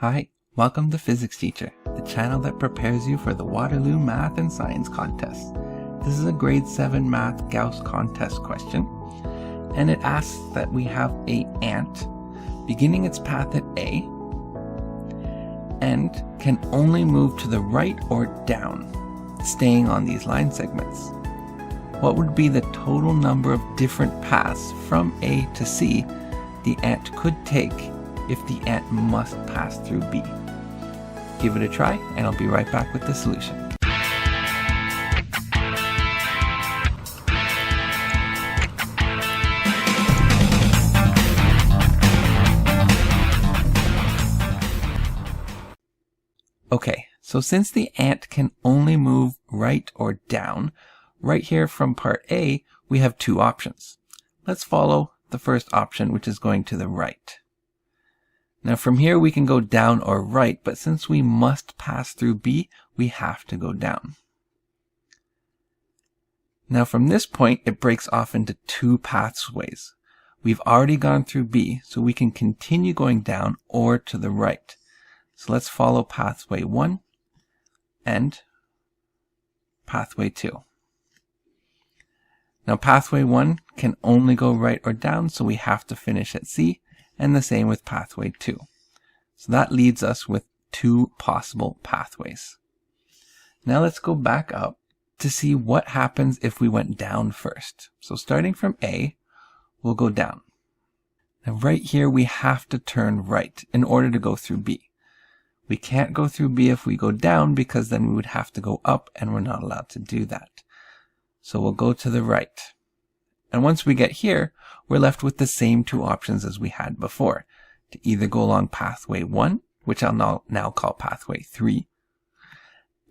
Hi, welcome to Physics Teacher, the channel that prepares you for the Waterloo Math and Science Contest. This is a grade 7 math Gauss contest question, and it asks that we have an ant beginning its path at A and can only move to the right or down, staying on these line segments. What would be the total number of different paths from A to C the ant could take if the ant must pass through B? Give it a try, and I'll be right back with the solution. Okay, so since the ant can only move right or down, right here from part A, we have two options. Let's follow the first option, which is going to the right. Now from here we can go down or right, but since we must pass through B, we have to go down. Now from this point, it breaks off into two pathways. We've already gone through B, so we can continue going down or to the right. So let's follow pathway 1 and pathway 2. Now pathway 1 can only go right or down, so we have to finish at C, and the same with pathway 2. So that leaves us with two possible pathways. Now let's go back up to see what happens if we went down first. So starting from A, we'll go down. Now right here we have to turn right in order to go through B. We can't go through B if we go down, because then we would have to go up, and we're not allowed to do that. So we'll go to the right. And once we get here, we're left with the same two options as we had before, to either go along pathway 1, which I'll now call pathway 3,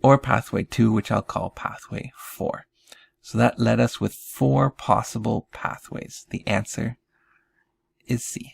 or pathway 2, which I'll call pathway 4. So that led us with four possible pathways. The answer is C.